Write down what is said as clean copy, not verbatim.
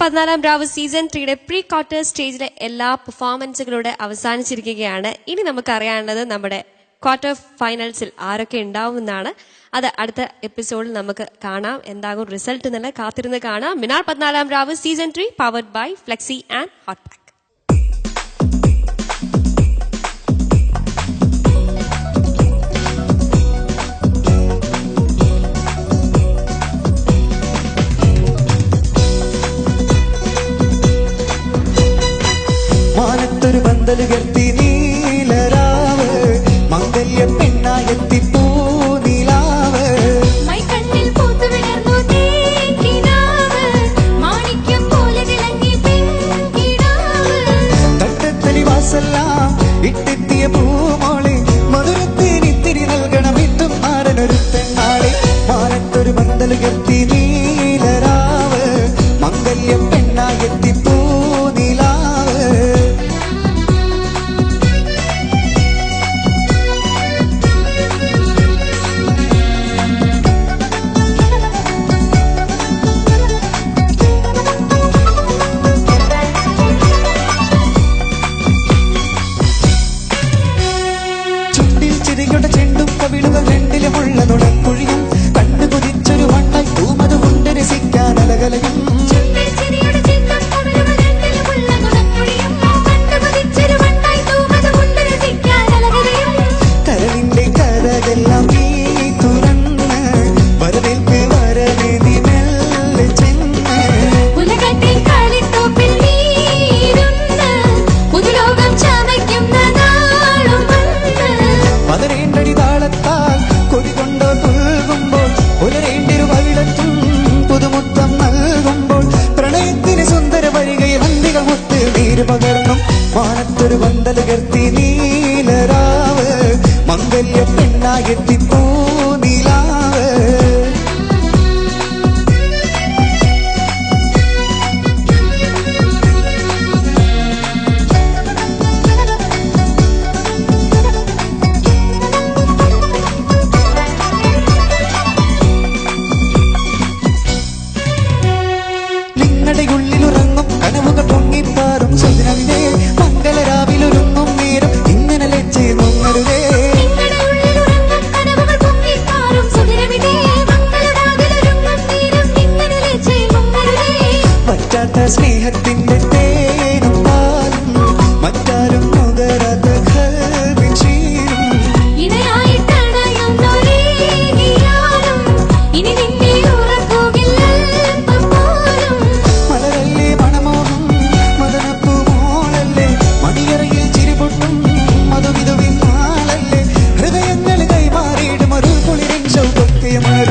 14 രാവ് season 3യുടെ pre quarter സ്റ്റേജിലെ എല്ലാ പെർഫോമൻസുകളുടെ അവസാനിച്ചിരിക്കുകയാണ്. ഇനി നമുക്ക് അറിയാനുള്ളത് നമ്മുടെ ക്വാർട്ടർ ഫൈനൽസിൽ ആരൊക്കെ ഉണ്ടാവുമെന്നാണ്. അത് അടുത്ത എപ്പിസോഡിൽ നമുക്ക് കാണാം. എന്താകും റിസൾട്ട് എന്നുള്ള കാത്തിരുന്ന് കാണാം. മിനാർ 14 രാവ് season 3 powered by Flexi and hot pack. മാനത്തൊരു പന്തലുകർത്തി നീലരാവ് മംഗല്യ പെണ്ണായെത്തി പൂനിലാവ് മൈക്കണ്ണിൽ പൂത്തു വിടർന്നു തേക്കിനാവ് മാണിക്യം പോലെ വിളങ്ങി പെൺകിടാവ് തട്ടത്തലി വാസെല്ലാം ഇട്ടെത്തിയ പൂമോളെ മധുരത്തിനിത്തിരി നൽകണം ഇട്ടും ആരനൊരു പെണ്ണാളെ. മാനത്തൊരു പന്തലുകർത്തി നീലരാവ് മംഗല്യ പെണ്ണായെത്തി പൂനിലാവ് ചിരിയുടെ ചെണ്ടും കവിളുകൾ രണ്ടിലുമുള്ള നുണക്കുഴിയും കണ്ണു കുതിച്ചൊരു വണ്ണായി തൂമത് കൊണ്ട് രസിക്കാൻ അലകലയും കരളിന്റെ കരകെല്ലാം നീ തുറന്ന് വരവേൽപ്പ് വരവേ നീ മെല്ലെ ചെന്ന് ഉലകത്തിൽ കളിത്തോപ്പിൽ നീരുന്ന് പുതുലോകം ചമയ്ക്കുന്ന നാളും വന്ന് പതരേണ്ടടി താളത്താൽ കൊടികൊണ്ടോ തുൽകുമ്പോൾ പുലരേണ്ടിരു പവിടത്തും പുതുമുത്തം നൽകുമ്പോൾ പ്രണയത്തിന് സുന്ദര വരികയിൽ അന്തികമൊത്ത് നീര് പകർന്നു. മാനത്തൊരു പന്തലുകർത്തി നീലരാവ് മംഗല്യ പെണ്ണായെത്തി പൂനിലാവ് ഉള്ളിലുറങ്ങും കനവുകൾ പൊങ്ങിപ്പാറും സുദിനവിതേ മംഗളരാവിലൊരുങ്ങും നേരം ഇങ്ങനെ ലജ്ജേ മുങ്ങരുതേ പറ്റാത്ത സ്നേഹത്തിന്റെ തേനും പാലും മറ്റാരും നുകരാത്ത ഖൽബിൻ മലരല്ലേ മണമോഹം മദനപ്പൂമോളല്ലേ മണിയറയിൽ ചിരിപൊട്ടും മധുവിധുവിൻ മാളല്ലേ ഹൃദയങ്ങൾ കൈമാറിയിടും ഒരു കുളിരിൻ ശൗകത്യമണ